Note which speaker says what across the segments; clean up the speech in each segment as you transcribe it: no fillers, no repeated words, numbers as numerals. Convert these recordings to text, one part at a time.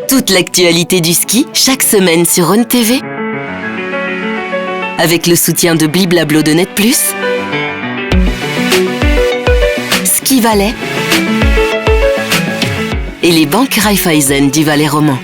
Speaker 1: Toute l'actualité du ski, chaque semaine sur Rhône TV. Avec le soutien de Bliblablo de Net+, Ski Valais et les banques Raiffeisen du Valais roman.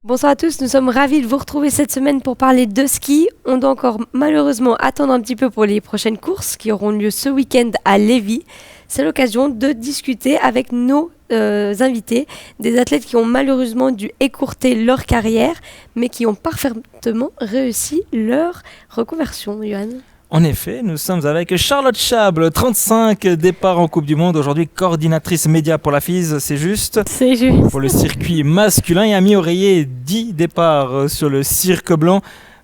Speaker 2: Bonsoir à tous, nous sommes ravis de vous retrouver cette semaine pour parler de ski. On doit encore malheureusement attendre un petit peu pour les prochaines courses qui auront lieu ce week-end à Lévis. C'est l'occasion de discuter avec nos invités, des athlètes qui ont malheureusement dû écourter leur carrière, mais qui ont parfaitement réussi leur reconversion. Johan.
Speaker 3: En effet, nous sommes avec Charlotte Chable, 35 départs en Coupe du Monde, aujourd'hui coordinatrice média pour la FISE, c'est juste.
Speaker 4: C'est juste.
Speaker 3: Pour le circuit masculin, et Ami Oreiller, 10 départs sur le Cirque Blanc,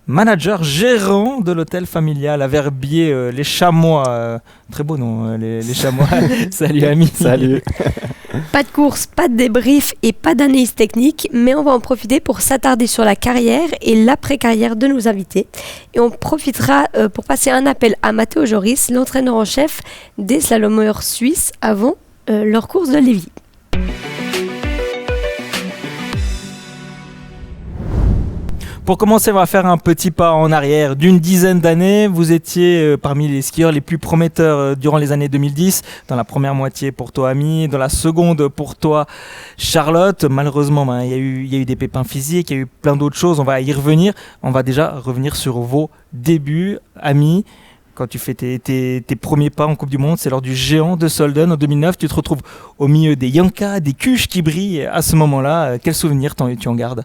Speaker 3: manager gérant de l'hôtel familial à Verbier, les Chamois. Très beau nom, les Chamois. Salut Ami.
Speaker 5: Salut.
Speaker 2: Pas de course, pas de débrief et pas d'analyse technique, mais on va en profiter pour s'attarder sur la carrière et l'après-carrière de nos invités. Et on profitera pour passer un appel à Matteo Joris, l'entraîneur en chef des slalomeurs suisses avant leur course de Lévis.
Speaker 3: Pour commencer, on va faire un petit pas en arrière. D'une dizaine d'années, vous étiez parmi les skieurs les plus prometteurs durant les années 2010. Dans la première moitié pour toi, Ami. Dans la seconde pour toi, Charlotte. Malheureusement, il y a eu des pépins physiques, il y a eu plein d'autres choses. On va y revenir. On va déjà revenir sur vos débuts, Ami. Quand tu fais tes premiers pas en Coupe du Monde, c'est lors du géant de Solden en 2009. Tu te retrouves au milieu des Yankas, des Cuches qui brillent à ce moment-là. Quel souvenir tu en gardes ?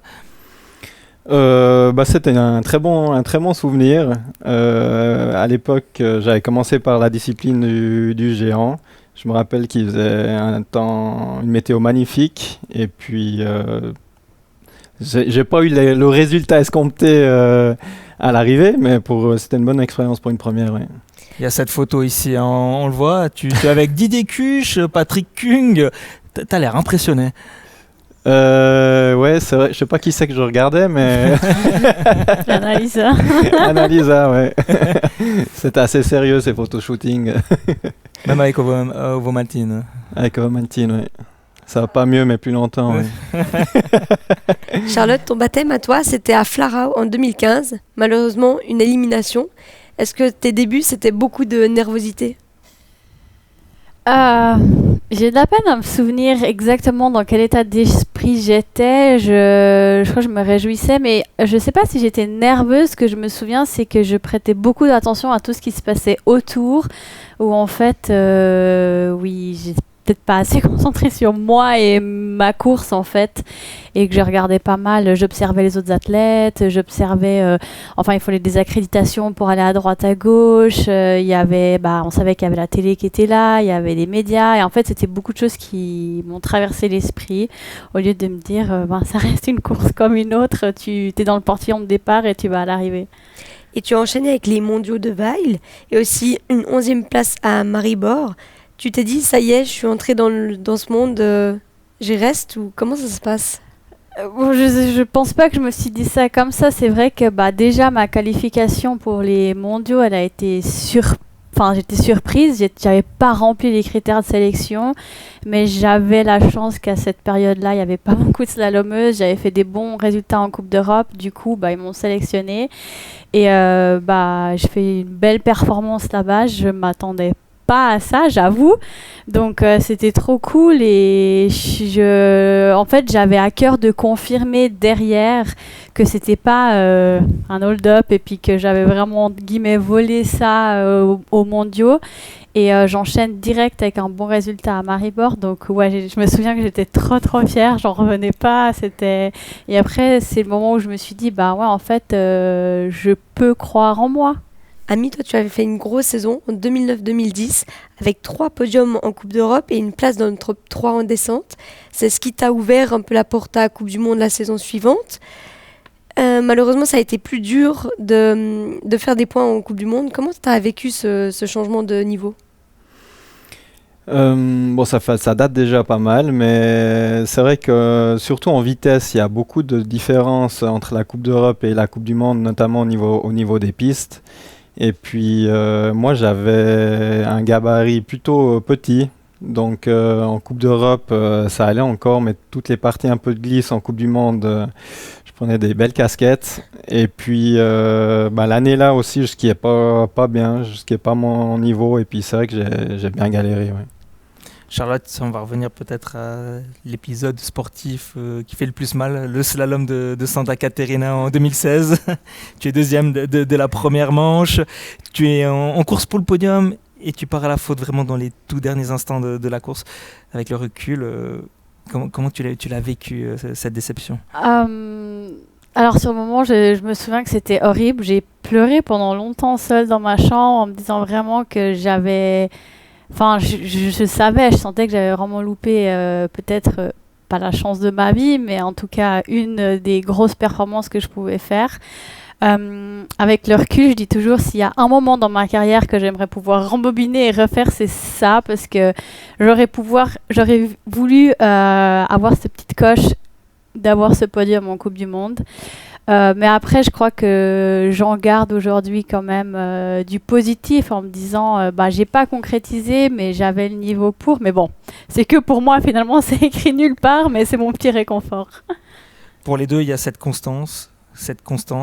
Speaker 5: C'était un très bon souvenir. À l'époque, j'avais commencé par la discipline du géant. Je me rappelle qu'il faisait une météo magnifique. Et puis, j'ai pas eu le résultat escompté à l'arrivée, mais c'était une bonne expérience pour une première. Ouais.
Speaker 3: Il y a cette photo ici, on le voit. Tu es avec Didier Cuche, Patrick Kung. T'as l'air impressionné.
Speaker 5: Ouais, c'est vrai. Je sais pas qui c'est que je regardais, mais
Speaker 4: Annalisa.
Speaker 5: Annalisa, ouais. C'était assez sérieux ces photoshootings.
Speaker 3: Même avec Ovomaltine.
Speaker 5: Avec Ovomaltine, ouais. Ça va pas mieux, mais plus longtemps. Ouais.
Speaker 2: Charlotte, ton baptême à toi, c'était à Flarau en 2015. Malheureusement, une élimination. Est-ce que tes débuts, c'était beaucoup de nervosité ?
Speaker 4: J'ai de la peine à me souvenir exactement dans quel état d'esprit j'étais. Je crois que je me réjouissais, mais je sais pas si j'étais nerveuse. Ce que je me souviens, c'est que je prêtais beaucoup d'attention à tout ce qui se passait autour, où en fait, oui, j'étais peut-être pas assez concentrée sur moi et ma course en fait, et que je regardais pas mal, j'observais les autres athlètes, j'observais, il fallait des accréditations pour aller à droite à gauche, il y avait, on savait qu'il y avait la télé qui était là, il y avait les médias, et en fait c'était beaucoup de choses qui m'ont traversé l'esprit, au lieu de me dire, ça reste une course comme une autre, tu es dans le portillon de départ et tu vas à l'arrivée.
Speaker 2: Et tu as enchaîné avec les mondiaux de Weil, et aussi une 11e place à Maribor. Tu t'es dit, ça y est, je suis entrée dans ce monde, j'y reste, ou comment ça se passe ?
Speaker 4: Je pense pas que je me suis dit ça comme ça. C'est vrai que déjà ma qualification pour les mondiaux, elle a été j'étais surprise. J'avais pas rempli les critères de sélection, mais j'avais la chance qu'à cette période-là, il y avait pas beaucoup de slalomeuses. J'avais fait des bons résultats en Coupe d'Europe. Du coup, ils m'ont sélectionnée et je fais une belle performance là-bas. Je m'attendais pas à ça, j'avoue. Donc c'était trop cool et en fait j'avais à cœur de confirmer derrière que c'était pas un hold-up et puis que j'avais vraiment entre guillemets volé ça aux mondiaux, et j'enchaîne direct avec un bon résultat à Maribor. Donc ouais, je me souviens que j'étais trop fière, j'en revenais pas. Et après c'est le moment où je me suis dit en fait je peux croire en moi.
Speaker 2: Ami, toi, tu avais fait une grosse saison en 2009-2010 avec 3 podiums en Coupe d'Europe et une place dans le top 3 en descente. C'est ce qui t'a ouvert un peu la porte à la Coupe du Monde la saison suivante. Malheureusement, ça a été plus dur de faire des points en Coupe du Monde. Comment tu as vécu ce changement de niveau ?
Speaker 5: Bon, ça date déjà pas mal, mais c'est vrai que surtout en vitesse, il y a beaucoup de différences entre la Coupe d'Europe et la Coupe du Monde, notamment au niveau des pistes. Et puis moi, j'avais un gabarit plutôt petit, donc en Coupe d'Europe, ça allait encore, mais toutes les parties un peu de glisse en Coupe du Monde, je prenais des belles casquettes. Et puis l'année là aussi, je skiais pas bien, je skiais pas mon niveau, et puis c'est vrai que j'ai bien galéré. Ouais.
Speaker 3: Charlotte, on va revenir peut-être à l'épisode sportif qui fait le plus mal, le slalom de Santa Caterina en 2016. Tu es deuxième de la première manche, tu es en course pour le podium et tu pars à la faute vraiment dans les tout derniers instants de la course. Avec le recul, comment tu l'as vécu, cette déception ?
Speaker 4: Alors sur le moment, je me souviens que c'était horrible. J'ai pleuré pendant longtemps seule dans ma chambre en me disant vraiment que j'avais... Enfin, je savais, je sentais que j'avais vraiment loupé peut-être pas la chance de ma vie, mais en tout cas une des grosses performances que je pouvais faire. Avec le recul, je dis toujours, s'il y a un moment dans ma carrière que j'aimerais pouvoir rembobiner et refaire, c'est ça, parce que j'aurais voulu avoir cette petite coche d'avoir ce podium en Coupe du Monde. Mais après, je crois que j'en garde aujourd'hui quand même du positif en me disant j'ai pas concrétisé, mais j'avais le niveau pour. Mais bon, c'est que pour moi, finalement, c'est écrit nulle part, mais c'est mon petit réconfort.
Speaker 3: Pour les deux, il y a cette constante,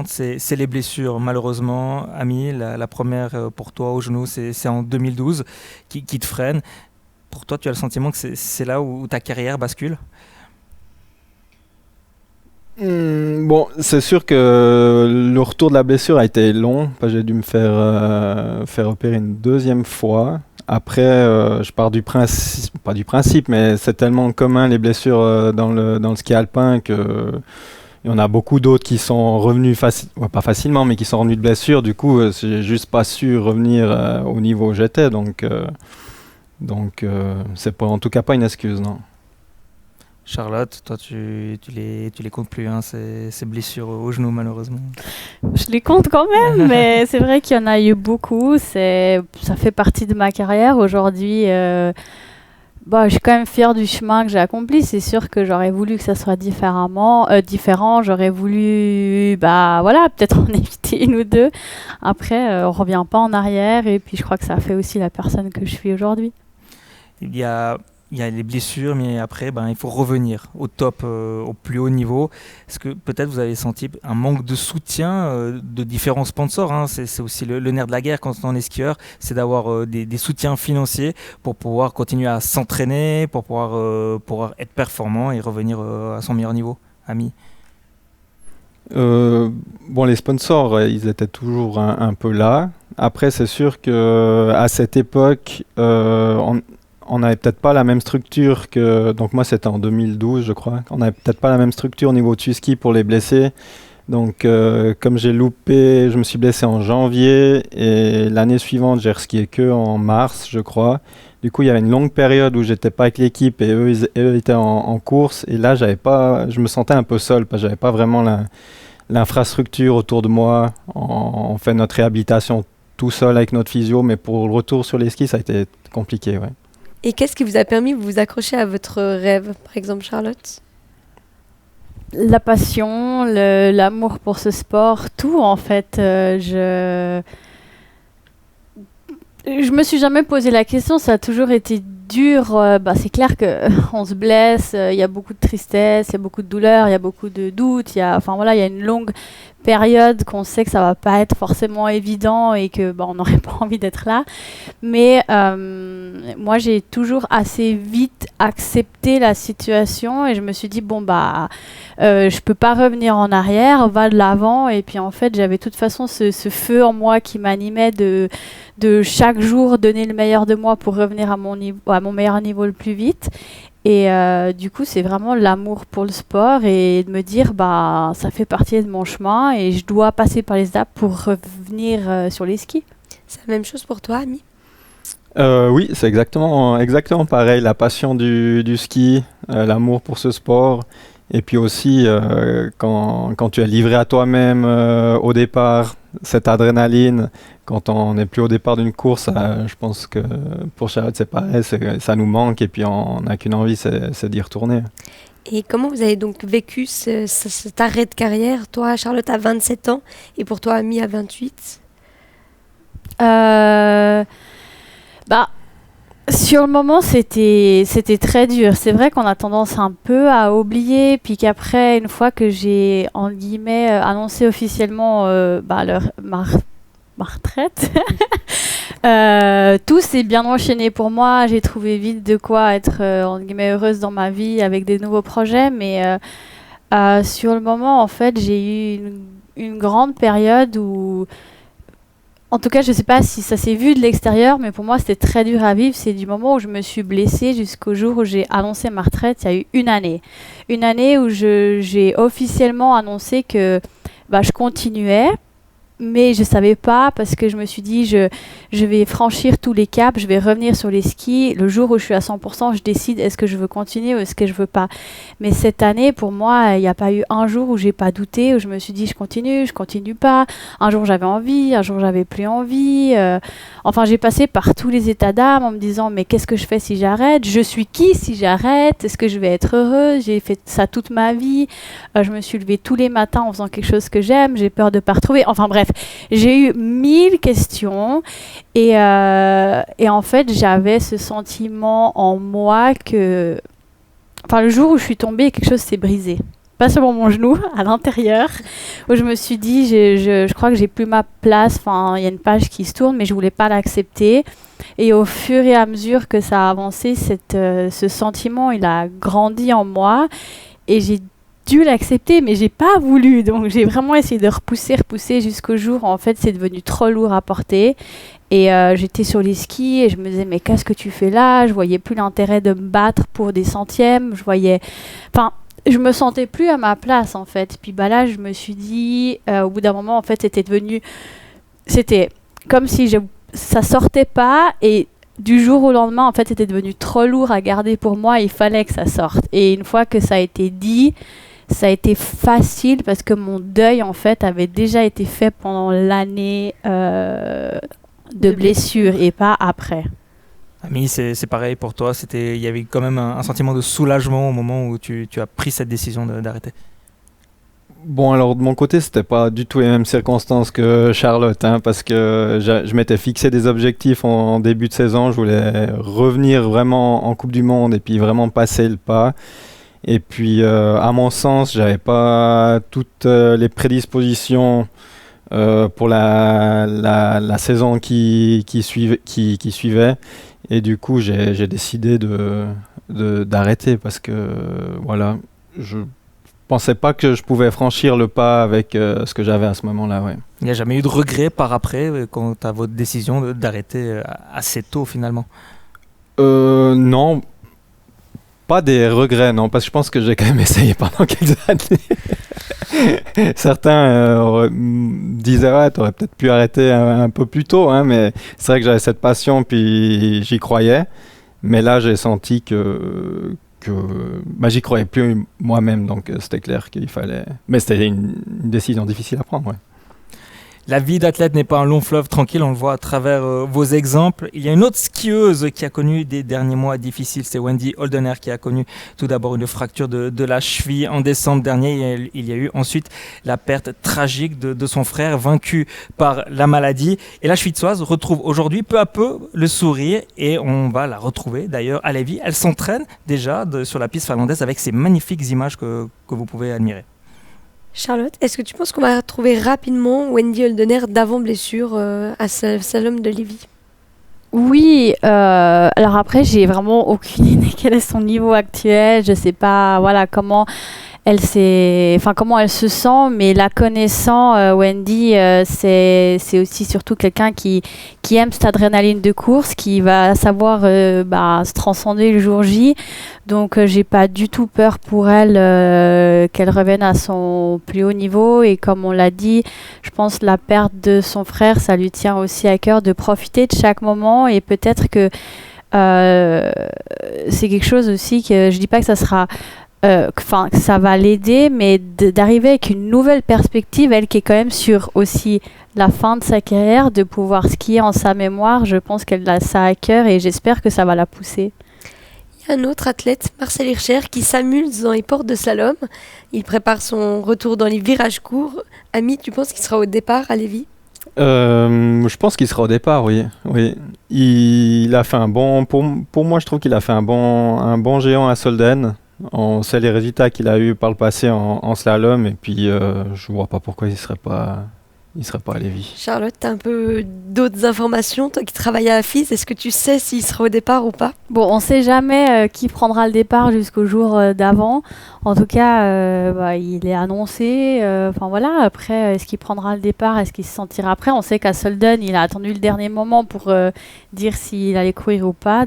Speaker 3: c'est les blessures. Malheureusement, Ami, la première pour toi au genou, c'est en 2012 qui te freine. Pour toi, tu as le sentiment que c'est là où ta carrière bascule ?
Speaker 5: Bon, c'est sûr que le retour de la blessure a été long. J'ai dû me faire opérer une deuxième fois. Après, je pars du principe, pas du principe, mais c'est tellement commun les blessures dans le ski alpin que il y en a beaucoup d'autres qui sont revenus pas facilement, mais qui sont revenus de blessure. Du coup, j'ai juste pas su revenir au niveau où j'étais. Donc, c'est en tout cas pas une excuse, non.
Speaker 3: Charlotte, toi, tu les comptes plus, hein, ces blessures au genou, malheureusement.
Speaker 4: Je les compte quand même, mais c'est vrai qu'il y en a eu beaucoup. Ça fait partie de ma carrière. Aujourd'hui, je suis quand même fière du chemin que j'ai accompli. C'est sûr que j'aurais voulu que ça soit différent. J'aurais voulu, peut-être en éviter une ou deux. Après, on revient pas en arrière. Et puis, je crois que ça fait aussi la personne que je suis aujourd'hui.
Speaker 3: Il y a les blessures, mais après, il faut revenir au top, au plus haut niveau. Est-ce que peut-être vous avez senti un manque de soutien de différents sponsors, hein, c'est aussi le nerf de la guerre quand on est skieur, c'est d'avoir des soutiens financiers pour pouvoir continuer à s'entraîner, pour pouvoir être performant et revenir à son meilleur niveau, Ami.
Speaker 5: Les sponsors, ils étaient toujours un peu là. Après, c'est sûr qu'à cette époque, on n'avait peut-être pas la même structure donc moi c'était en 2012 je crois, on n'avait peut-être pas la même structure au niveau du ski pour les blessés, donc comme je me suis blessé en janvier et l'année suivante j'ai reskié que en mars je crois, du coup il y avait une longue période où j'étais pas avec l'équipe et eux étaient en course, et là je me sentais un peu seul parce que j'avais pas vraiment l'infrastructure autour de moi. On fait notre réhabilitation tout seul avec notre physio, mais pour le retour sur les skis ça a été compliqué, ouais.
Speaker 2: Et qu'est-ce qui vous a permis de vous accrocher à votre rêve, par exemple, Charlotte ?
Speaker 4: La passion, l'amour pour ce sport, tout en fait. Je me suis jamais posé la question, ça a toujours été dur. C'est clair qu'on se blesse, il y a beaucoup de tristesse, il y a beaucoup de douleur, il y a beaucoup de doutes, il y a une longue période qu'on sait que ça va pas être forcément évident et que on n'aurait pas envie d'être là. Mais moi, j'ai toujours assez vite accepté la situation et je me suis dit je peux pas revenir en arrière, on va de l'avant. Et puis en fait, j'avais de toute façon ce feu en moi qui m'animait de chaque jour donner le meilleur de moi pour revenir à mon meilleur niveau le plus vite. Et du coup, c'est vraiment l'amour pour le sport et de me dire, ça fait partie de mon chemin et je dois passer par les étapes pour revenir sur les skis.
Speaker 2: C'est la même chose pour toi, Ami?
Speaker 5: Oui, c'est exactement pareil. La passion du ski, l'amour pour ce sport. Et puis aussi, quand tu es livré à toi-même au départ, cette adrénaline, quand on n'est plus au départ d'une course, je pense que pour Charlotte, c'est pareil, ça nous manque et puis on n'a qu'une envie, c'est d'y retourner.
Speaker 2: Et comment vous avez donc vécu cet arrêt de carrière? Toi, Charlotte, à 27 ans et pour toi, Ami, à 28?
Speaker 4: Sur le moment, c'était très dur. C'est vrai qu'on a tendance un peu à oublier, puis qu'après, une fois que j'ai, en guillemets, annoncé officiellement ma retraite, tout s'est bien enchaîné pour moi. J'ai trouvé vite de quoi être, en guillemets, heureuse dans ma vie avec des nouveaux projets, mais sur le moment, en fait, j'ai eu une grande période où... En tout cas, je ne sais pas si ça s'est vu de l'extérieur, mais pour moi, c'était très dur à vivre. C'est du moment où je me suis blessée jusqu'au jour où j'ai annoncé ma retraite. Il y a eu une année. Une année où j'ai officiellement annoncé que je continuais, mais je ne savais pas parce que je me suis dit, je vais franchir tous les caps, je vais revenir sur les skis. Le jour où je suis à 100%, je décide est-ce que je veux continuer ou est-ce que je ne veux pas. Mais cette année, pour moi, il n'y a pas eu un jour où je n'ai pas douté, où je me suis dit, je continue pas. Un jour, j'avais envie, un jour, j'avais plus envie. Enfin, j'ai passé par tous les états d'âme en me disant, mais qu'est-ce que je fais si j'arrête? Je suis qui si j'arrête? Est-ce que je vais être heureuse? J'ai fait ça toute ma vie. Je me suis levée tous les matins en faisant quelque chose que j'aime. J'ai peur de ne pas retrouver. Enfin bref, j'ai eu 1000 questions et en fait, j'avais ce sentiment en moi que... Enfin, le jour où je suis tombée, quelque chose s'est brisé. Pas seulement mon genou, à l'intérieur, où je me suis dit, je crois que j'ai plus ma place. Enfin, il y a une page qui se tourne, mais je voulais pas l'accepter. Et au fur et à mesure que ça a avancé, ce sentiment, il a grandi en moi. Et j'ai dû l'accepter, mais j'ai pas voulu. Donc, j'ai vraiment essayé de repousser jusqu'au jour où, en fait, c'est devenu trop lourd à porter. Et j'étais sur les skis et je me disais, mais qu'est-ce que tu fais là? Je voyais plus l'intérêt de me battre pour des centièmes. Je me sentais plus à ma place, en fait. Puis là, je me suis dit, au bout d'un moment, en fait, c'était comme si ça sortait pas et du jour au lendemain, en fait, c'était devenu trop lourd à garder pour moi. Il fallait que ça sorte. Et une fois que ça a été dit, ça a été facile parce que mon deuil, en fait, avait déjà été fait pendant l'année de blessure et pas après.
Speaker 3: Ami, c'est pareil pour toi. Il y avait quand même un sentiment de soulagement au moment où tu as pris cette décision d'arrêter.
Speaker 5: Bon, alors de mon côté, c'était pas du tout les mêmes circonstances que Charlotte, parce que je m'étais fixé des objectifs en début de saison. Je voulais revenir vraiment en Coupe du Monde et puis vraiment passer le pas. Et puis, à mon sens, j'avais pas toutes les prédispositions pour la saison qui suivait. Et du coup, j'ai décidé d'arrêter parce que, voilà, je pensais pas que je pouvais franchir le pas avec ce que j'avais à ce moment-là. Ouais.
Speaker 3: Il n'y a jamais eu de regret par après quant à votre décision d'arrêter assez tôt finalement?
Speaker 5: Non, pas des regrets, non, parce que je pense que j'ai quand même essayé pendant quelques années. Certains disaient ouais, t'aurais peut-être pu arrêter un peu plus tôt, mais c'est vrai que j'avais cette passion puis j'y croyais. Mais là, j'ai senti que j'y croyais plus moi-même, donc c'était clair qu'il fallait. Mais c'était une décision difficile à prendre. Ouais.
Speaker 3: La vie d'athlète n'est pas un long fleuve tranquille, on le voit à travers vos exemples. Il y a une autre skieuse qui a connu des derniers mois difficiles, c'est Wendy Holdener qui a connu tout d'abord une fracture de la cheville en décembre dernier. Il y a eu ensuite la perte tragique de son frère vaincu par la maladie. Et la Schwitzoise retrouve aujourd'hui peu à peu le sourire et on va la retrouver d'ailleurs à Lévis. Elle s'entraîne déjà sur la piste finlandaise avec ces magnifiques images que vous pouvez admirer.
Speaker 2: Charlotte, est-ce que tu penses qu'on va retrouver rapidement Wendy Holdener d'avant blessure à Slalom de Lévis?
Speaker 4: Oui, alors après, j'ai vraiment aucune idée quel est son niveau actuel. Je sais pas, voilà, comment comment elle se sent, mais la connaissant, Wendy, c'est aussi surtout quelqu'un qui aime cette adrénaline de course, qui va savoir se transcender le jour J. Donc, j'ai pas du tout peur pour elle qu'elle revienne à son plus haut niveau. Et comme on l'a dit, je pense la perte de son frère, ça lui tient aussi à cœur de profiter de chaque moment. Et peut-être que c'est quelque chose aussi que je dis pas que ça sera que ça va l'aider, mais d'arriver avec une nouvelle perspective, elle qui est quand même sur aussi la fin de sa carrière, de pouvoir skier en sa mémoire. Je pense qu'elle a ça à cœur et j'espère que ça va la pousser.
Speaker 2: Il y a un autre athlète, Marcel Hirscher, qui s'amuse dans les portes de slalom. Il prépare son retour dans les virages courts. Ami, tu penses qu'il sera au départ à Lévis ?
Speaker 5: Je pense qu'il sera au départ, oui. Il a fait un bon... Pour moi, je trouve qu'il a fait un bon géant à Solden. On sait les résultats qu'il a eu par le passé en slalom. Et puis, je vois pas pourquoi il serait pas à Lévis.
Speaker 2: Charlotte, tu as un peu d'autres informations, toi qui travailles à la FIS. Est-ce que tu sais s'il sera au départ ou pas ?
Speaker 4: Bon, on ne sait jamais qui prendra le départ jusqu'au jour d'avant. En tout cas, il est annoncé. Après, est-ce qu'il prendra le départ ? Est-ce qu'il se sentira prêt ? On sait qu'à Solden, il a attendu le dernier moment pour dire s'il allait courir ou pas.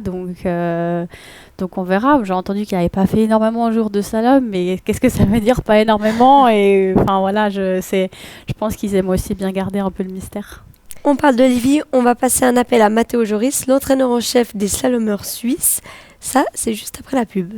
Speaker 4: Donc on verra. J'ai entendu qu'il n'avait pas fait énormément de jours de slalom, mais qu'est-ce que ça veut dire pas énormément ? Et je pense qu'ils aiment aussi bien garder un peu le mystère.
Speaker 2: On parle de Lévis, on va passer un appel à Matteo Joris, l'entraîneur en chef des slalomeurs suisses. Ça, c'est juste après la pub.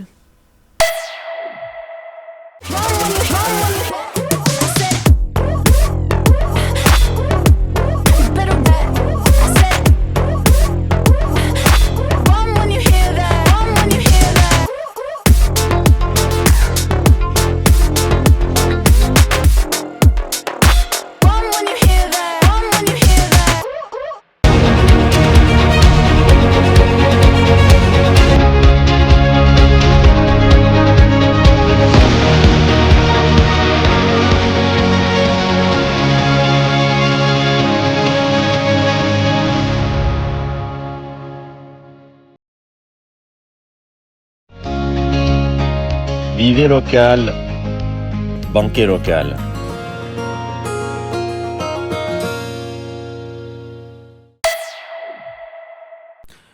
Speaker 6: Vivez local, banquet local.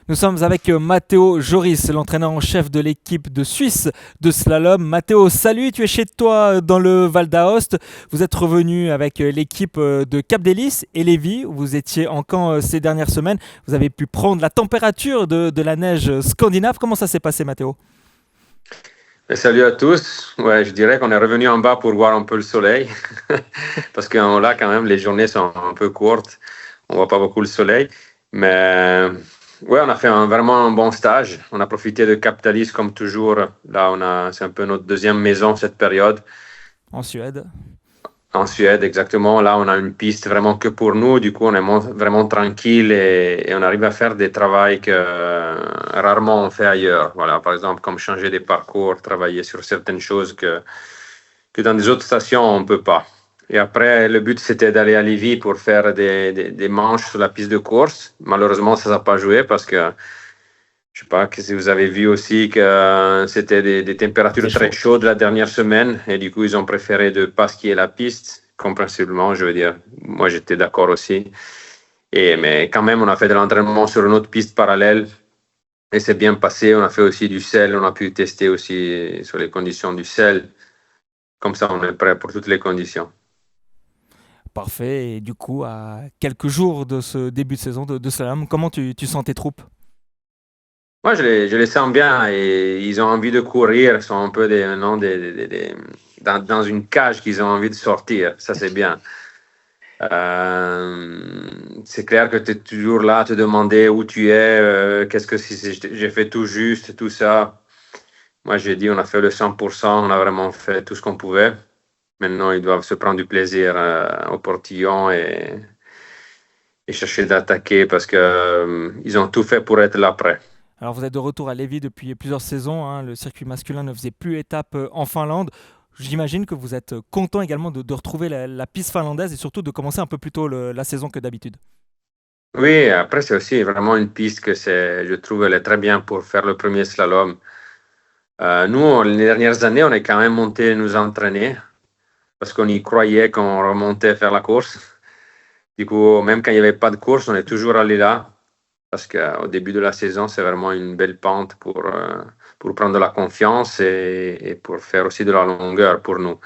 Speaker 3: Nous sommes avec Matteo Joris, l'entraîneur en chef de l'équipe de Suisse de slalom. Matteo, salut, tu es chez toi dans le Val d'Aoste. Vous êtes revenu avec l'équipe de Cap d'Hélice et Lévis. Vous étiez en camp ces dernières semaines. Vous avez pu prendre la température de la neige scandinave. Comment ça s'est passé, Matteo ?
Speaker 7: Salut à tous. Ouais, je dirais qu'on est revenu en bas pour voir un peu le soleil. Parce que là, quand même, les journées sont un peu courtes. On voit pas beaucoup le soleil. Mais ouais, on a fait vraiment un bon stage. On a profité de Cap d'Hélice comme toujours. Là, c'est un peu notre deuxième maison cette période.
Speaker 3: En Suède.
Speaker 7: En Suède, exactement. Là, on a une piste vraiment que pour nous. Du coup, on est vraiment tranquille et on arrive à faire des travaux que rarement on fait ailleurs. Voilà, par exemple, comme changer des parcours, travailler sur certaines choses que dans des autres stations, on ne peut pas. Et après, le but, c'était d'aller à Lévis pour faire des manches sur la piste de course. Malheureusement, ça n'a pas joué parce que je ne sais pas si vous avez vu aussi que c'était des températures très chaudes la dernière semaine et du coup, ils ont préféré de ne pas skier la piste, comprensiblement, je veux dire. Moi, j'étais d'accord aussi. Mais quand même, on a fait de l'entraînement sur une autre piste parallèle et c'est bien passé. On a fait aussi du sel, on a pu tester aussi sur les conditions du sel. Comme ça, on est prêt pour toutes les conditions.
Speaker 3: Parfait. Et du coup, à quelques jours de ce début de saison de slalom, comment tu sens tes troupes ?
Speaker 7: Moi, je les sens bien et ils ont envie de courir. Ils sont un peu dans une cage qu'ils ont envie de sortir. Ça, c'est bien. C'est clair que tu es toujours là à te demander où tu es, qu'est-ce que j'ai fait tout juste, tout ça. Moi, j'ai dit on a fait le 100%, on a vraiment fait tout ce qu'on pouvait. Maintenant, ils doivent se prendre du plaisir au portillon et chercher d'attaquer parce qu'ils ont tout fait pour être là près.
Speaker 3: Alors vous êtes de retour à Lévis depuis plusieurs saisons. Hein. Le circuit masculin ne faisait plus étape en Finlande. J'imagine que vous êtes content également de retrouver la piste finlandaise et surtout de commencer un peu plus tôt la saison que d'habitude.
Speaker 7: Oui, après c'est aussi vraiment une piste que je trouve elle est très bien pour faire le premier slalom. Nous, les dernières années, on est quand même monté nous entraîner parce qu'on y croyait qu'on remontait faire la course. Du coup, même quand il n'y avait pas de course, on est toujours allé là parce qu'au début de la saison, c'est vraiment une belle pente pour prendre de la confiance et pour faire aussi de la longueur pour nous.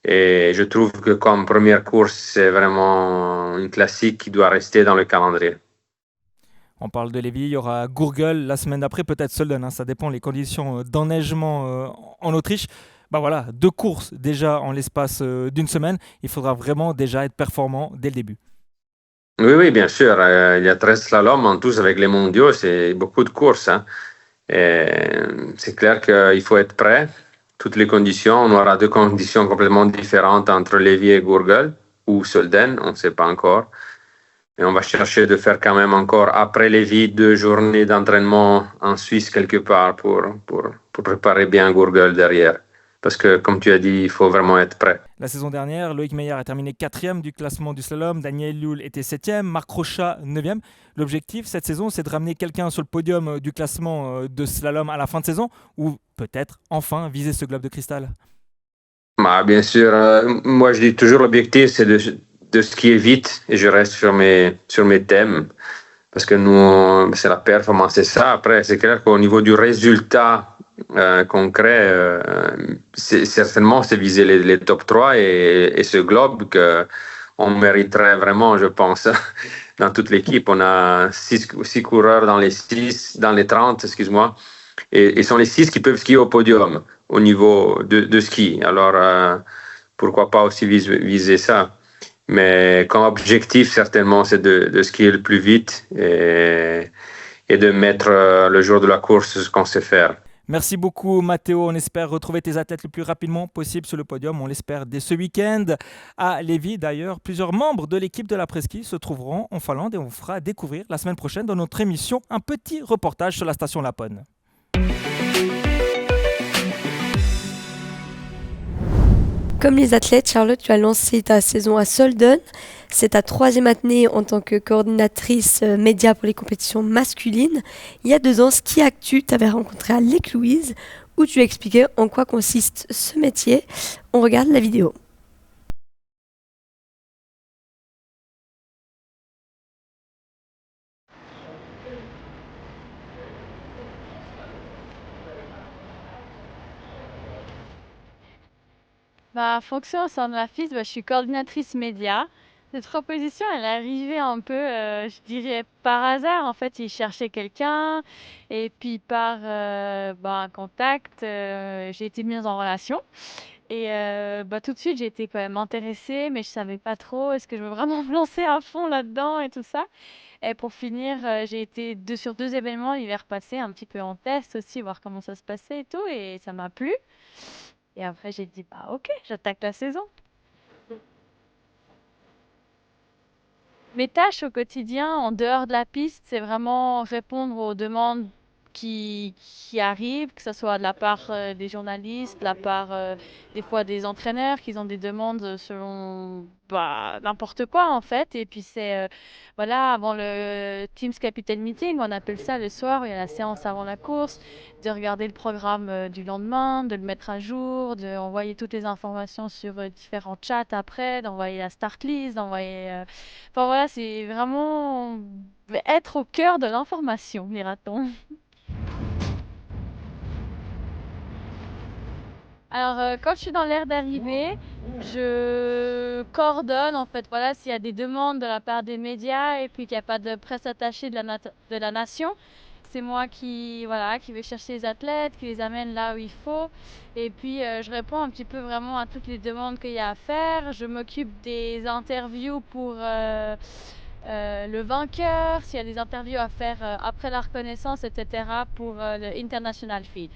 Speaker 7: Et je trouve que comme première course, c'est vraiment une classique qui doit rester dans le calendrier.
Speaker 3: On parle de Lévis, il y aura Gourgel la semaine d'après, peut-être Solden, hein, ça dépend les conditions d'enneigement en Autriche. Bah voilà, 2 courses déjà en l'espace d'une semaine. Il faudra vraiment déjà être performant dès le début.
Speaker 7: Oui, oui, bien sûr. Il y a 13 slaloms en tous avec les mondiaux, c'est beaucoup de courses, hein. Et c'est clair qu'il faut être prêt. Toutes les conditions, on aura 2 conditions complètement différentes entre Lévis et Gourgel ou Solden, on ne sait pas encore. Et on va chercher de faire quand même encore après Lévis 2 journées d'entraînement en Suisse quelque part pour préparer bien Gourgel derrière. Parce que, comme tu as dit, il faut vraiment être prêt.
Speaker 3: La saison dernière, Loïc Meyer a terminé 4e du classement du slalom, Daniel Lioul était 7e, Marc Rochat 9e. L'objectif cette saison, c'est de ramener quelqu'un sur le podium du classement de slalom à la fin de saison ou peut-être enfin viser ce globe de cristal.
Speaker 7: Bah, bien sûr, moi je dis toujours l'objectif c'est de skier vite et je reste sur mes thèmes parce que nous, c'est la performance, c'est ça. Après, c'est clair qu'au niveau du résultat concret, certainement c'est viser les top 3 et ce globe qu'on mériterait vraiment, je pense, dans toute l'équipe. On a 6 coureurs dans les 30, excuse-moi, et sont les 6 qui peuvent skier au podium au niveau de ski. Alors, pourquoi pas aussi viser ça? Mais comme objectif, certainement, c'est de skier le plus vite et de mettre le jour de la course ce qu'on sait faire.
Speaker 3: Merci beaucoup Mathéo, on espère retrouver tes athlètes le plus rapidement possible sur le podium, on l'espère dès ce week-end. À Lévis d'ailleurs, plusieurs membres de l'équipe de la Presqu'île se trouveront en Finlande et on vous fera découvrir la semaine prochaine dans notre émission un petit reportage sur la station Lapone.
Speaker 2: Comme les athlètes, Charlotte, tu as lancé ta saison à Solden. C'est ta 3e année en tant que coordinatrice média pour les compétitions masculines. Il y a 2 ans, Ski Actu t'avais rencontré à Lake Louise où tu expliquais en quoi consiste ce métier. On regarde la vidéo.
Speaker 4: Ma fonction au sein de la FIS, je suis coordinatrice média. Cette proposition, elle est arrivée un peu, je dirais, par hasard. En fait, ils cherchaient quelqu'un et puis par un contact, j'ai été mise en relation. Et tout de suite, j'ai été quand même intéressée, mais je savais pas trop, est-ce que je veux vraiment me lancer à fond là-dedans et tout ça. Et pour finir, j'ai été sur 2 événements l'hiver passé, un petit peu en test aussi, voir comment ça se passait et tout, et ça m'a plu. Et après, j'ai dit, bah ok, j'attaque la saison. Mes tâches au quotidien, en dehors de la piste, c'est vraiment répondre aux demandes qui arrivent, que ce soit de la part des journalistes, de la part des fois des entraîneurs qui ont des demandes selon n'importe quoi en fait. Et puis c'est voilà, avant le Teams Capital Meeting, on appelle ça le soir, il y a la séance avant la course, de regarder le programme du lendemain, de le mettre à jour, d'envoyer toutes les informations sur différents chats après, d'envoyer la start list, d'envoyer... Enfin voilà, c'est vraiment être au cœur de l'information, dira-t-on. Alors, quand je suis dans l'aire d'arrivée, je coordonne en fait, voilà, s'il y a des demandes de la part des médias et puis qu'il n'y a pas de presse attachée de la nation. C'est moi qui vais chercher les athlètes, qui les amène là où il faut. Et puis, je réponds un petit peu vraiment à toutes les demandes qu'il y a à faire. Je m'occupe des interviews pour le vainqueur, s'il y a des interviews à faire après la reconnaissance, etc. pour le International Feed.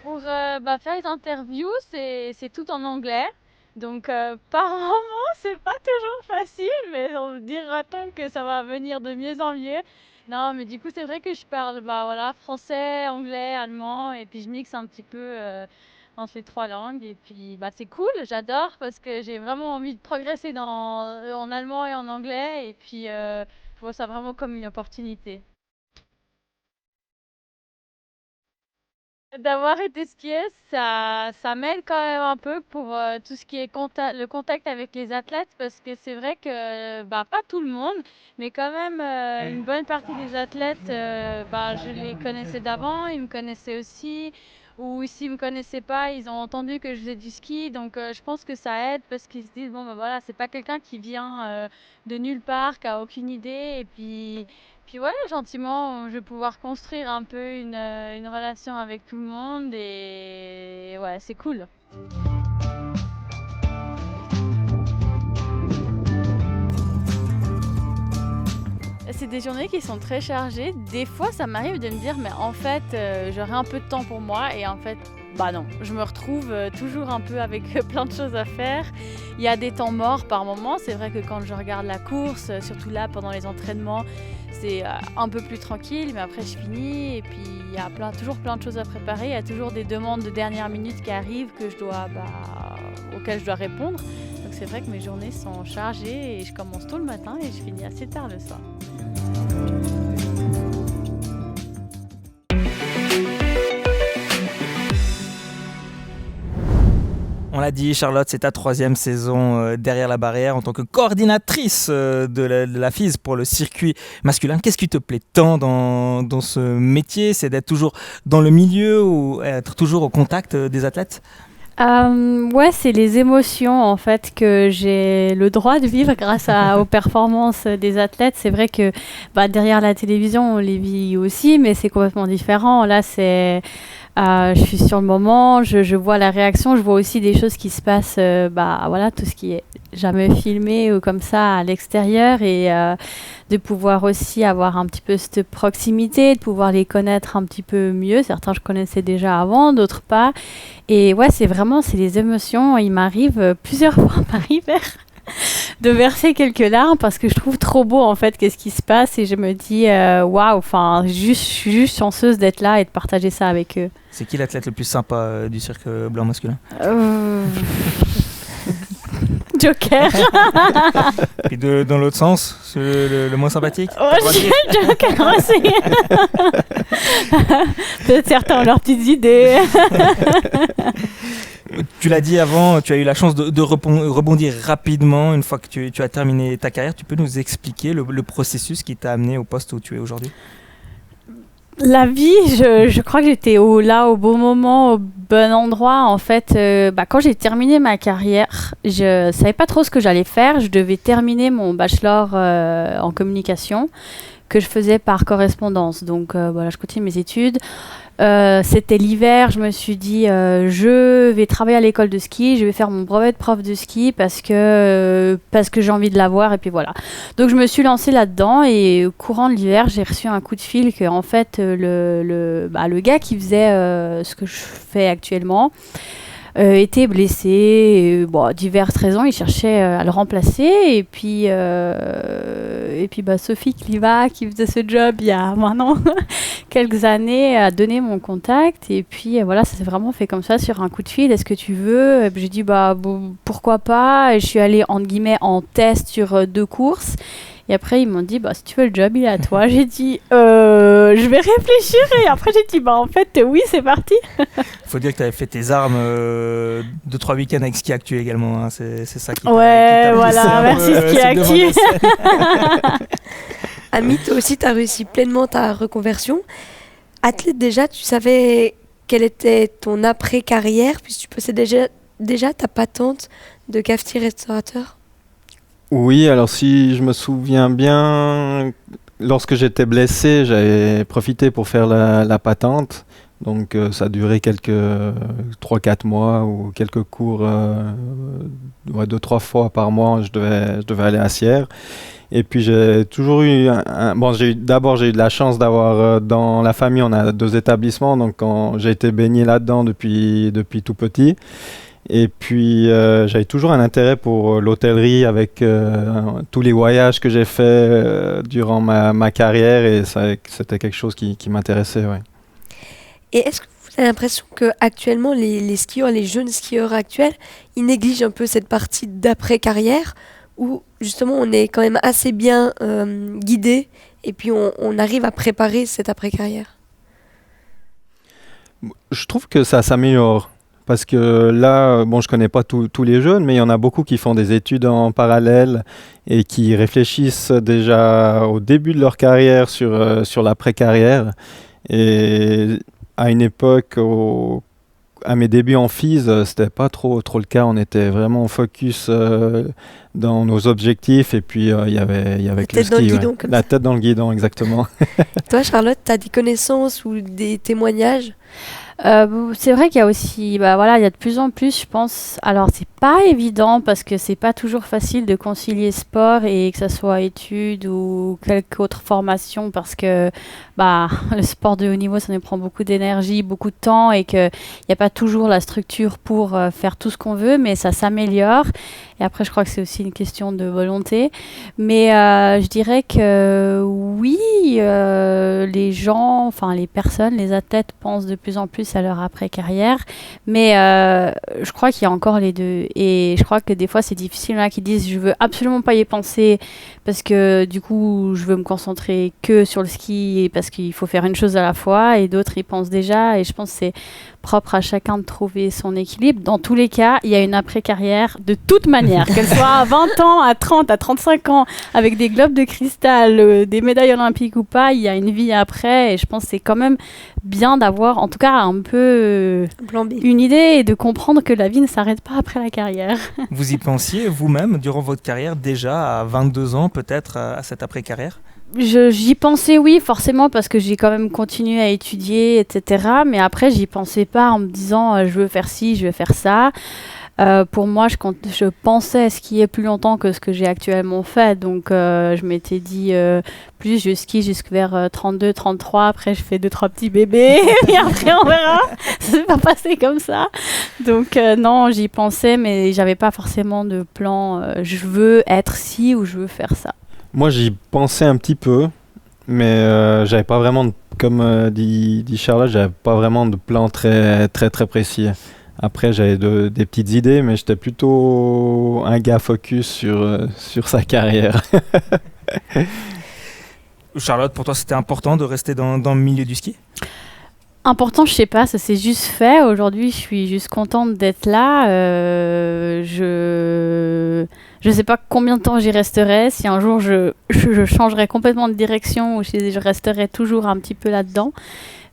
Speaker 4: Pour faire les interviews, c'est tout en anglais. Donc, par moment, c'est pas toujours facile, mais on dira-t-on que ça va venir de mieux en mieux. Non, mais du coup, c'est vrai que je parle français, anglais, allemand, et puis je mixe un petit peu entre les 3 langues. Et puis, c'est cool, j'adore parce que j'ai vraiment envie de progresser en allemand et en anglais. Et puis, je vois ça vraiment comme une opportunité. D'avoir été skieuse, ça m'aide quand même un peu pour tout ce qui est le contact avec les athlètes parce que c'est vrai que bah, pas tout le monde, mais quand même une bonne partie des athlètes, bah, je les connaissais d'avant, ils me connaissaient aussi, ou s'ils me connaissaient pas, ils ont entendu que je faisais du ski, donc je pense que ça aide parce qu'ils se disent bon bah voilà, c'est pas quelqu'un qui vient de nulle part, qui a aucune idée, et puis voilà, gentiment, je vais pouvoir construire un peu une relation avec tout le monde et ouais, c'est cool. C'est des journées qui sont très chargées. Des fois, ça m'arrive de me dire, mais en fait, j'aurai un peu de temps pour moi. Et en fait, bah non, je me retrouve toujours un peu avec plein de choses à faire. Il y a des temps morts par moment. C'est vrai que quand je regarde la course, surtout là, pendant les entraînements, c'est un peu plus tranquille. Mais après, je finis. Et puis, il y a toujours plein de choses à préparer. Il y a toujours des demandes de dernière minute qui arrivent auxquelles je dois répondre. Donc, c'est vrai que mes journées sont chargées et je commence tôt le matin et je finis assez tard le soir.
Speaker 3: On l'a dit, Charlotte, c'est ta 3e saison derrière la barrière en tant que coordinatrice de la FIS pour le circuit masculin. Qu'est-ce qui te plaît tant dans ce métier? C'est d'être toujours dans le milieu ou être toujours au contact des athlètes?
Speaker 4: Ouais, c'est les émotions en fait que j'ai le droit de vivre grâce aux performances des athlètes. C'est vrai que derrière la télévision, on les vit aussi, mais c'est complètement différent. Là, je suis sur le moment, je vois la réaction, je vois aussi des choses qui se passent, tout ce qui est jamais filmé ou comme ça à l'extérieur et de pouvoir aussi avoir un petit peu cette proximité, de pouvoir les connaître un petit peu mieux. Certains je connaissais déjà avant, d'autres pas. Et ouais, c'est les émotions. Il m'arrive plusieurs fois par hiver de verser quelques larmes parce que je trouve trop beau en fait qu'est-ce qui se passe et je me dis waouh, je suis juste chanceuse d'être là et de partager ça avec eux.
Speaker 3: C'est qui l'athlète le plus sympa du cirque blanc masculin?
Speaker 4: Joker.
Speaker 3: Et dans l'autre sens, le moins sympathique?
Speaker 4: Joker aussi. Peut-être certains ont leurs petites idées.
Speaker 3: Tu l'as dit avant, tu as eu la chance de rebondir rapidement une fois que tu as terminé ta carrière. Tu peux nous expliquer le processus qui t'a amené au poste où tu es aujourd'hui?
Speaker 4: La vie, je crois que j'étais là au bon moment, au bon endroit. En fait, quand j'ai terminé ma carrière, je savais pas trop ce que j'allais faire. Je devais terminer mon bachelor en communication que je faisais par correspondance. Donc je continue mes études. C'était l'hiver, je me suis dit je vais travailler à l'école de ski, je vais faire mon brevet de prof de ski parce que j'ai envie de l'avoir et puis voilà. Donc je me suis lancée là-dedans et au courant de l'hiver, j'ai reçu un coup de fil que en fait le gars qui faisait ce que je fais actuellement était blessé, diverses raisons, il cherchait à le remplacer et puis Sophie Cliva qui faisait ce job il y a maintenant quelques années a donné mon contact et puis ça s'est vraiment fait comme ça sur un coup de fil. Est-ce que tu veux? J'ai dit pourquoi pas, et je suis allée entre guillemets en test sur 2 courses. Et après, ils m'ont dit, si tu veux le job, il est à toi. J'ai dit, je vais réfléchir. Et après, j'ai dit, en fait, oui, c'est parti.
Speaker 3: Il faut dire que tu avais fait tes armes 2-3 week-ends avec Ski Actu également. Hein. C'est ça qui t'a
Speaker 4: merci Ski Actu.
Speaker 2: Ami, toi aussi, tu as réussi pleinement ta reconversion. Athlète déjà, tu savais quelle était ton après-carrière, puisque tu possédais déjà ta patente de cafetier-restaurateur?
Speaker 5: Oui, alors si je me souviens bien, lorsque j'étais blessé, j'avais profité pour faire la patente. Donc ça a duré quelques 3-4 mois ou quelques cours, 2-3 fois par mois, je devais aller à Sierre. Et puis j'ai toujours eu d'abord j'ai eu de la chance d'avoir dans la famille, on a 2 établissements, donc j'ai été baigné là-dedans depuis tout petit. Et puis j'avais toujours un intérêt pour l'hôtellerie avec tous les voyages que j'ai fait durant ma carrière, et c'était quelque chose qui m'intéressait. Ouais.
Speaker 2: Et est-ce que vous avez l'impression qu'actuellement les skieurs, les jeunes skieurs actuels, ils négligent un peu cette partie d'après-carrière où justement on est quand même assez bien guidé et puis on arrive à préparer cette après-carrière?
Speaker 5: Je trouve que ça s'améliore. Parce que là, bon, je connais pas tous les jeunes, mais il y en a beaucoup qui font des études en parallèle et qui réfléchissent déjà au début de leur carrière sur l'après-carrière. Et à une époque, à mes débuts en FIS, c'était pas trop le cas. On était vraiment focus dans nos objectifs et puis il y avait que le ski.
Speaker 2: Tête dans le guidon, comme
Speaker 5: La
Speaker 2: ça.
Speaker 5: tête dans le guidon, exactement.
Speaker 2: Toi, Charlotte, tu as des connaissances ou des témoignages?
Speaker 4: C'est vrai qu'il y a aussi, il y a de plus en plus, je pense. Alors, c'est pas évident parce que c'est pas toujours facile de concilier sport et que ça soit études ou quelque autre formation parce que le sport de haut niveau, ça nous prend beaucoup d'énergie, beaucoup de temps et qu'il n'y a pas toujours la structure pour faire tout ce qu'on veut, mais ça s'améliore. Et après, je crois que c'est aussi une question de volonté. Mais je dirais que oui, les gens, enfin les personnes, les athlètes pensent de plus en plus à leur après-carrière. Mais je crois qu'il y a encore les deux. Et je crois que des fois, c'est difficile. Il y en a qui disent, je veux absolument pas y penser parce que du coup, je veux me concentrer que sur le ski et parce qu'il faut faire une chose à la fois. Et d'autres, ils pensent déjà. Et je pense que c'est propre à chacun de trouver son équilibre. Dans tous les cas, il y a une après-carrière de toute manière, qu'elle soit à 20 ans, à 30, à 35 ans, avec des globes de cristal, des médailles olympiques ou pas, il y a une vie après et je pense que c'est quand même bien d'avoir en tout cas un peu
Speaker 2: Plan B.
Speaker 4: une idée et de comprendre que la vie ne s'arrête pas après la carrière.
Speaker 3: Vous y pensiez vous-même durant votre carrière déjà à 22 ans peut-être à cette après-carrière?
Speaker 4: J'y pensais, oui, forcément, parce que j'ai quand même continué à étudier, etc. Mais après, j'y pensais pas en me disant je veux faire ci, je veux faire ça. Pour moi, je pensais skier plus longtemps que ce que j'ai actuellement fait. Donc, je m'étais dit, plus je skie jusqu'à 32, 33. Après, je fais 2-3 petits bébés. Et après, on verra. Ça s'est pas passé comme ça. Donc, non, j'y pensais, mais j'avais pas forcément de plan. Je veux être ci ou je veux faire ça.
Speaker 5: Moi, j'y pensais un petit peu, mais j'avais pas vraiment, comme dit Charlotte, j'avais pas vraiment de plan très précis. Après, j'avais des petites idées, mais j'étais plutôt un gars focus sur sa carrière.
Speaker 3: Charlotte, pour toi, c'était important de rester dans le milieu du ski?
Speaker 4: Important, je sais pas, ça s'est juste fait. Aujourd'hui, je suis juste contente d'être là. Je sais pas combien de temps j'y resterai. Si un jour je changerai complètement de direction ou si je resterai toujours un petit peu là-dedans.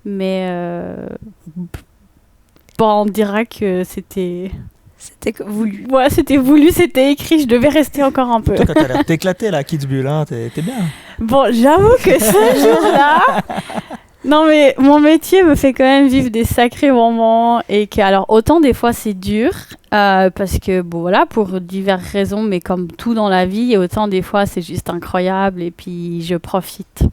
Speaker 4: Mais on dira que c'était...
Speaker 2: C'était voulu.
Speaker 4: Ouais, c'était voulu, c'était écrit, je devais rester encore un peu.
Speaker 3: Toi, t'as l'air t'éclater là, Kitzbühel, hein, t'es bien.
Speaker 4: Bon, j'avoue que ce jour-là... Non, mais mon métier me fait quand même vivre des sacrés moments et que, alors, autant des fois c'est dur parce que, bon, voilà, pour diverses raisons, mais comme tout dans la vie, et autant des fois c'est juste incroyable et puis je profite.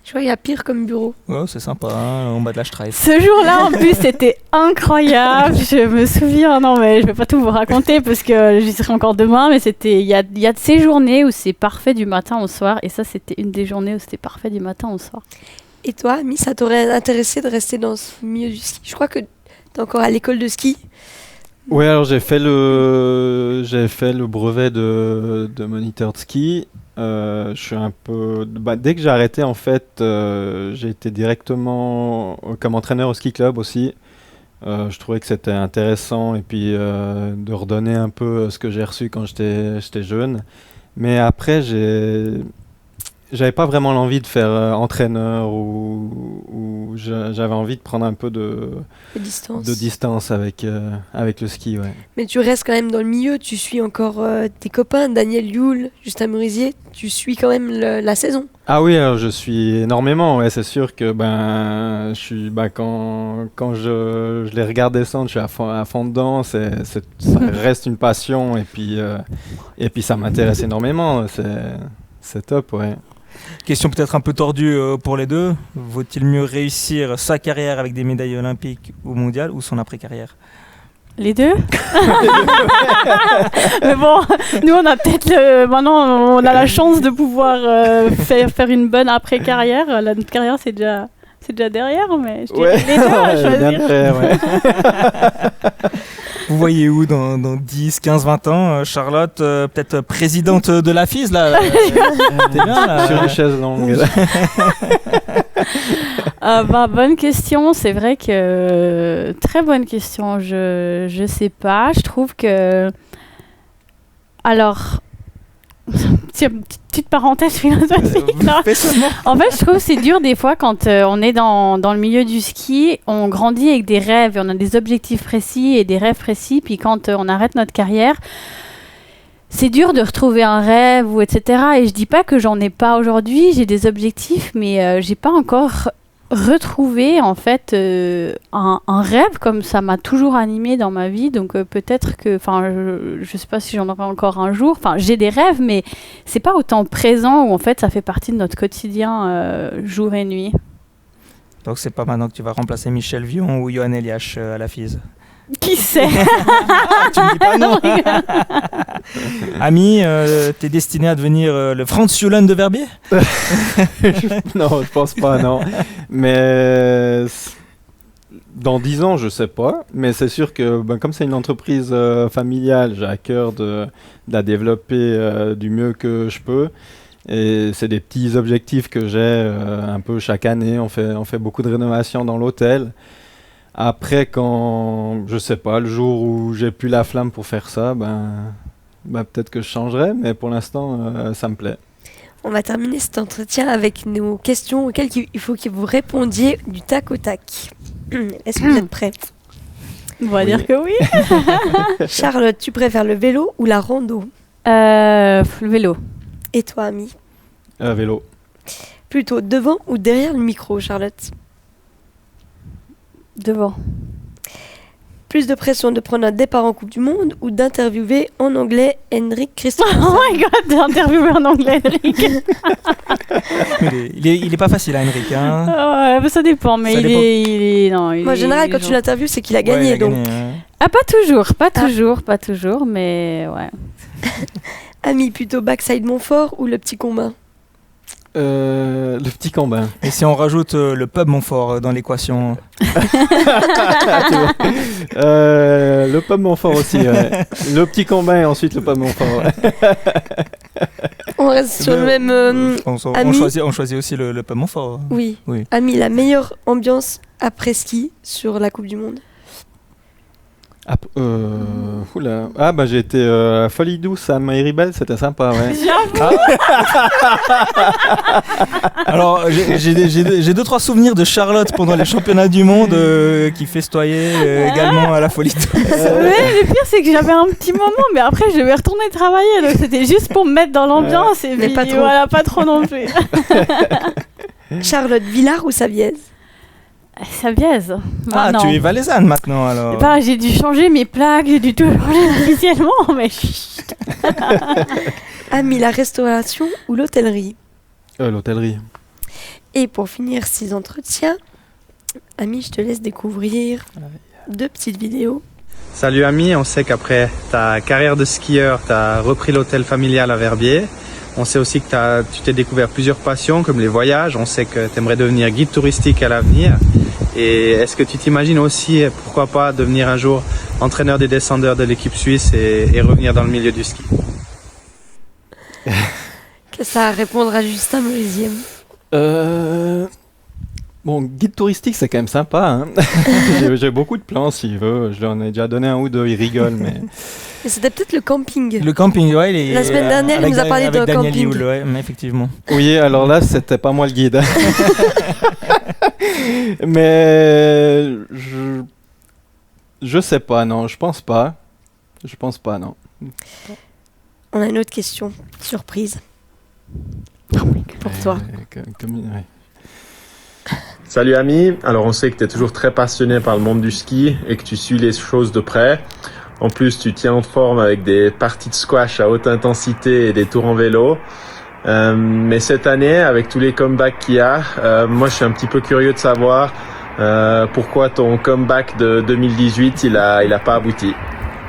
Speaker 2: Je vois, il y a pire comme bureau.
Speaker 3: Ouais, c'est sympa, hein, en bas de la Streif.
Speaker 4: Ce jour-là, en plus, c'était incroyable. Je me souviens, non, mais je vais pas tout vous raconter parce que j'y serai encore demain, mais il y a de ces journées où c'est parfait du matin au soir, et ça, c'était une des journées où c'était parfait du matin au soir.
Speaker 2: Et toi, Ami, ça t'aurait intéressé de rester dans ce milieu du ski? Je crois que t'es encore à l'école de ski.
Speaker 5: Oui, alors j'ai fait le brevet de moniteur de ski. Je suis un peu... dès que j'ai arrêté, en fait, j'ai été directement comme entraîneur au ski club aussi. Je trouvais que c'était intéressant et puis de redonner un peu ce que j'ai reçu quand j'étais jeune. Mais après, j'avais pas vraiment l'envie de faire entraîneur ou j'avais envie de prendre un peu de distance avec le ski. Ouais.
Speaker 2: Mais tu restes quand même dans le milieu, tu suis encore tes copains, Daniel Yule, Justin Murisier, tu suis quand même la saison.
Speaker 5: Ah oui, alors je suis énormément, ouais, c'est sûr que je suis, quand je les regarde descendre, je suis à fond dedans, ça reste une passion et puis ça m'intéresse énormément, c'est top, ouais.
Speaker 3: Question peut-être un peu tordue pour les deux. Vaut-il mieux réussir sa carrière avec des médailles olympiques ou mondiales ou son après-carrière?
Speaker 4: Les deux. Mais bon, nous on a peut-être maintenant on a la chance de pouvoir faire une bonne après-carrière. Notre carrière c'est déjà derrière, mais je dirais les deux à choisir.
Speaker 3: Vous voyez où dans 10, 15, 20 ans, Charlotte, peut-être présidente de la FIS là. T'es bien là.
Speaker 5: Sur une chaise longue.
Speaker 4: Bonne question. C'est vrai que très bonne question. Je sais pas. Je trouve que alors petite parenthèse philosophique. là. En fait, je trouve que c'est dur des fois quand on est dans le milieu du ski, on grandit avec des rêves, et on a des objectifs précis et des rêves précis, puis quand on arrête notre carrière, c'est dur de retrouver un rêve ou etc. Et je dis pas que j'en ai pas aujourd'hui, j'ai des objectifs, mais j'ai pas encore retrouvé en fait un rêve comme ça m'a toujours animé dans ma vie. Donc peut-être que, enfin, je sais pas si j'en aurai encore un jour. Enfin, j'ai des rêves, mais c'est pas autant présent où en fait ça fait partie de notre quotidien jour et nuit.
Speaker 3: Donc c'est pas maintenant que tu vas remplacer Michel Vion ou Johan Eliash à la FISE.
Speaker 4: Qui sait?
Speaker 3: Tu me dis pas non. Ami, t'es destiné à devenir le Franz Julen de Verbier?
Speaker 5: Non, je pense pas, non. Mais dans 10 ans, je sais pas. Mais c'est sûr que comme c'est une entreprise familiale, j'ai à cœur de la développer du mieux que je peux. Et c'est des petits objectifs que j'ai un peu chaque année. On fait beaucoup de rénovations dans l'hôtel. Après, quand, je sais pas, le jour où j'ai plus la flamme pour faire ça, peut-être que je changerai, mais pour l'instant, ça me plaît.
Speaker 2: On va terminer cet entretien avec nos questions auxquelles il faut que vous répondiez du tac au tac. Est-ce que vous êtes prêts?
Speaker 4: On va dire que oui.
Speaker 2: Charlotte, tu préfères le vélo ou la rando?
Speaker 4: Le vélo.
Speaker 2: Et toi, Ami?
Speaker 5: Vélo.
Speaker 2: Plutôt devant ou derrière le micro, Charlotte?
Speaker 4: Devant.
Speaker 2: Plus de pression de prendre un départ en Coupe du Monde ou d'interviewer en anglais Henrik Christophersen?
Speaker 4: Oh my god, d'interviewer en anglais, Henrik.
Speaker 3: il est pas facile, hein, Henrik. Hein.
Speaker 4: Ouais, ça dépend, mais
Speaker 3: Ça
Speaker 4: il
Speaker 3: dépend.
Speaker 4: est. Non,
Speaker 2: Moi, en général, quand tu l'interviews, c'est qu'il a gagné.
Speaker 3: Ouais, il a
Speaker 2: donc.
Speaker 3: gagné, ouais.
Speaker 4: Ah, pas toujours, mais ouais.
Speaker 2: Ami, plutôt backside Montfort ou le petit combat?
Speaker 5: Le petit Cambin.
Speaker 3: Et si on rajoute le pub Montfort dans l'équation?
Speaker 5: Le pub Montfort aussi, ouais. Le petit Cambin et ensuite le pub Montfort.
Speaker 2: On reste sur le même.
Speaker 3: On
Speaker 2: Ami.
Speaker 3: choisit aussi le pub Montfort.
Speaker 2: Oui.
Speaker 3: Oui.
Speaker 2: Ami, la meilleure ambiance après ski sur la Coupe du Monde?
Speaker 5: Oula. Ah j'ai été à la Folie Douce à Mayribel, c'était sympa, ouais.
Speaker 3: Alors j'ai 2-3 souvenirs de Charlotte pendant les championnats du monde qui festoyait également à la Folie Douce.
Speaker 4: Ouais, le pire c'est que j'avais un petit moment, mais après je devais retourner travailler, donc c'était juste pour me mettre dans l'ambiance et
Speaker 2: mais
Speaker 4: puis
Speaker 2: pas trop.
Speaker 4: voilà, pas trop non plus.
Speaker 2: Charlotte, Villars ou Savièse?
Speaker 4: Savièse.
Speaker 3: Ah, tu es valaisanne maintenant alors.
Speaker 4: J'ai dû changer mes plaques, j'ai dû tout changer officiellement, mais chut.
Speaker 2: Ami, la restauration ou l'hôtellerie?
Speaker 5: L'hôtellerie.
Speaker 2: Et pour finir ces entretiens, Ami, je te laisse découvrir 2 petites vidéos.
Speaker 8: Salut Ami, on sait qu'après ta carrière de skieur, tu as repris l'hôtel familial à Verbier. On sait aussi que tu t'es découvert plusieurs passions comme les voyages. On sait que tu aimerais devenir guide touristique à l'avenir. Et est-ce que tu t'imagines aussi, pourquoi pas, devenir un jour entraîneur des descendeurs de l'équipe suisse et revenir dans le milieu du ski?
Speaker 2: Qu'est-ce que ça à répondre à Justin Merisier?
Speaker 5: Bon, guide touristique, c'est quand même sympa. Hein. J'ai beaucoup de plans s'il veut. Je lui en ai déjà donné un ou deux, il rigole. Mais
Speaker 2: c'était peut-être le camping.
Speaker 3: Le camping, ouais.
Speaker 2: La semaine dernière, il nous a parlé de
Speaker 3: Daniel
Speaker 2: camping.
Speaker 3: Lioul, ouais, mais effectivement.
Speaker 5: oui, alors là, c'était pas moi le guide. Mais je sais pas, non. Je pense pas, non.
Speaker 2: On a une autre question, surprise. Pour toi.
Speaker 5: Ouais.
Speaker 6: Salut Ami, alors on sait que tu es toujours très passionné par le monde du ski et que tu suis les choses de près. En plus, tu tiens en forme avec des parties de squash à haute intensité et des tours en vélo. Mais cette année, avec tous les comebacks qu'il y a, moi je suis un petit peu curieux de savoir pourquoi ton comeback de 2018 il a pas abouti.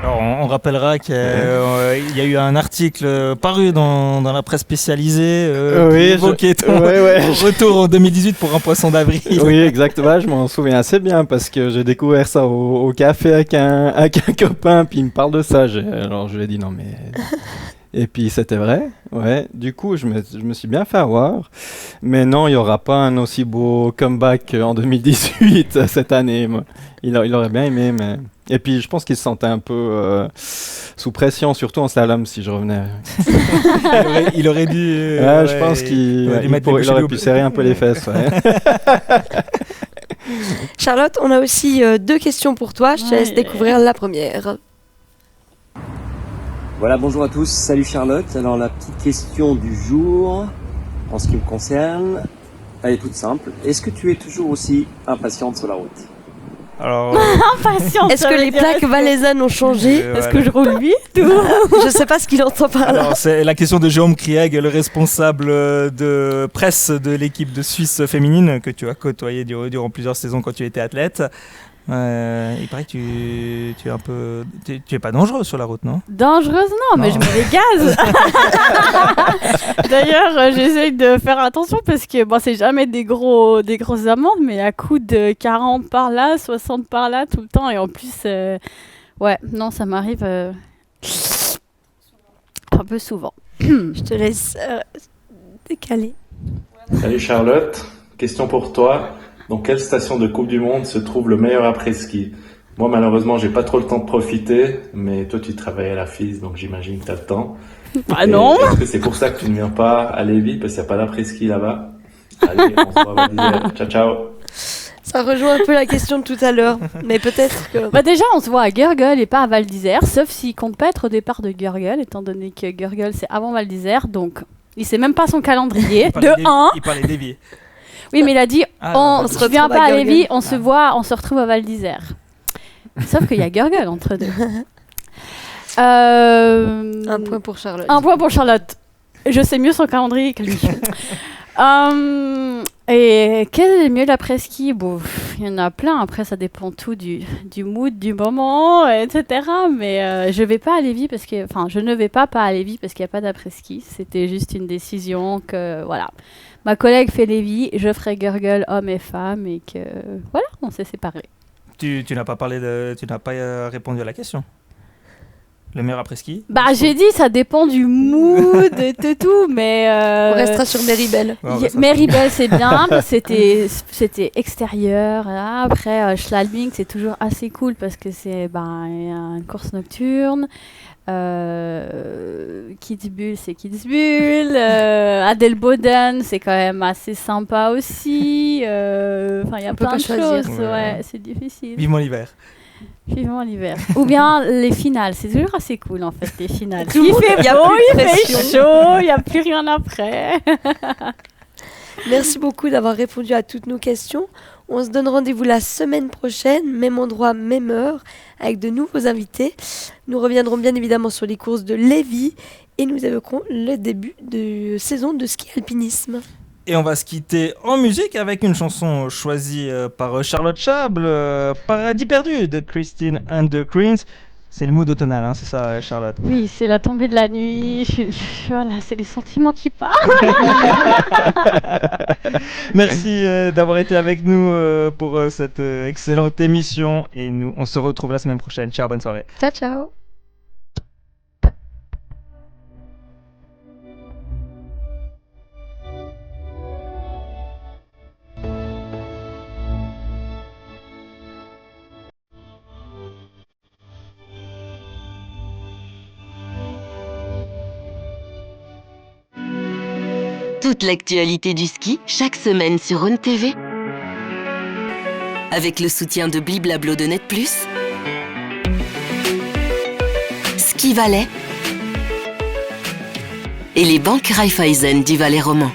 Speaker 3: Alors, on rappellera qu'il y a eu un article paru dans la presse spécialisée qui évoquait ton retour en 2018 pour un poisson d'avril.
Speaker 5: Oui, exactement. Je m'en souviens assez bien parce que j'ai découvert ça au café avec un copain, puis il me parle de ça. Alors je lui ai dit non mais Et puis c'était vrai, ouais. Du coup, je me suis bien fait avoir. Mais non, il n'y aura pas un aussi beau comeback en 2018 cette année. Il aurait bien aimé, mais... Et puis je pense qu'il se sentait un peu sous pression, surtout en slalom, si je revenais.
Speaker 3: il aurait dû...
Speaker 5: je pense qu'il aurait pu serrer un peu les fesses. Ouais.
Speaker 2: Charlotte, on a aussi 2 questions pour toi. Je te laisse découvrir la première.
Speaker 9: Voilà, bonjour à tous. Salut Charlotte. Alors la petite question du jour, en ce qui me concerne, elle est toute simple. Est-ce que tu es toujours aussi impatiente sur la route ?
Speaker 3: Alors,
Speaker 4: Impatiente.
Speaker 2: Est-ce que les plaques valaisannes ont changé?
Speaker 4: Est-ce que je roule vite
Speaker 2: Je sais pas ce qu'il entend par là.
Speaker 3: alors, c'est la question de Jérôme Krieg, le responsable de presse de l'équipe de Suisse féminine que tu as côtoyé durant plusieurs saisons quand tu étais athlète. Il paraît que tu es un peu... Tu es pas dangereux sur la route, non?
Speaker 4: Dangereuse, non, mais je mets des gaz. D'ailleurs, j'essaye de faire attention parce que bon, c'est jamais des grosses amendes, mais à coup de 40 par là, 60 par là, tout le temps. Et en plus, non, ça m'arrive un peu souvent.
Speaker 2: Je te laisse décaler.
Speaker 6: Salut Charlotte, question pour toi. Dans quelle station de Coupe du Monde se trouve le meilleur après-ski? Moi, malheureusement, j'ai pas trop le temps de profiter, mais toi, tu travailles à la FIS, donc j'imagine que tu as le temps.
Speaker 4: Ah non!
Speaker 6: Est-ce que c'est pour ça que tu ne viens pas à Lévis, parce qu'il n'y a pas d'après-ski là-bas? Allez, on se voit à Val d'Isère. Ciao, ciao!
Speaker 2: Ça rejoint un peu la question de tout à l'heure, mais peut-être que...
Speaker 4: Bah déjà, on se voit à Gurgel et pas à Val d'Isère, sauf s'il compte pas être au départ de Gurgel, étant donné que Gurgel, c'est avant Val d'Isère, donc il sait même pas son calendrier.
Speaker 3: Il parlait d'Évier.
Speaker 4: Oui, mais il a dit on se
Speaker 2: retrouve
Speaker 4: vient pas
Speaker 2: à
Speaker 4: à Lévis,
Speaker 2: Gurgel.
Speaker 4: on se retrouve à Val d'Isère. Sauf qu'il y a Gurgel entre deux.
Speaker 2: Un point pour Charlotte.
Speaker 4: Un point pour Charlotte. Je sais mieux son calendrier que lui. Et quel est mieux l'après-ski? Bon, il y en a plein. Après, ça dépend tout du mood, du moment, etc. Mais je vais pas à Lévis parce que, enfin, je ne vais pas à Lévis parce qu'il n'y a pas d'après-ski. C'était juste une décision que, voilà. Ma collègue fait Lévis, je ferai Gurgel hommes et femmes et que, voilà, on s'est séparés.
Speaker 3: Tu n'as pas répondu à la question. Le meilleur après-ski?
Speaker 4: Bah, j'ai dit, ça dépend du mood et tout, mais...
Speaker 2: On restera sur Meribel.
Speaker 4: Meribel, c'est bien, c'était extérieur. Là. Après, Schladming, c'est toujours assez cool parce que c'est une course nocturne. Kitzbühel, c'est Kitzbühel. Adelboden, c'est quand même assez sympa aussi. Enfin, il y a plein de choses. Ouais, c'est difficile.
Speaker 3: Vivement l'hiver.
Speaker 4: Vivement l'hiver. Ou bien les finales, c'est toujours assez cool en fait, les finales.
Speaker 2: Tout le monde,
Speaker 4: Il fait beau, il fait chaud, il n'y a plus rien après.
Speaker 2: Merci beaucoup d'avoir répondu à toutes nos questions. On se donne rendez-vous la semaine prochaine, même endroit, même heure, avec de nouveaux invités. Nous reviendrons bien évidemment sur les courses de Lévis et nous évoquerons le début de saison de ski alpinisme.
Speaker 3: Et on va se quitter en musique avec une chanson choisie par Charlotte Chable, Paradis perdu de Christine and the Queens. C'est le mood automnal, hein, c'est ça, Charlotte?
Speaker 4: Oui, c'est la tombée de la nuit. Voilà, c'est les sentiments qui parlent.
Speaker 3: Merci d'avoir été avec nous pour cette excellente émission. Et nous, on se retrouve la semaine prochaine. Ciao, bonne soirée.
Speaker 2: Ciao, ciao.
Speaker 1: Toute l'actualité du ski, chaque semaine sur Rhône TV. Avec le soutien de Bliblablo de Net+, Ski Valais et les banques Raiffeisen du Valais roman.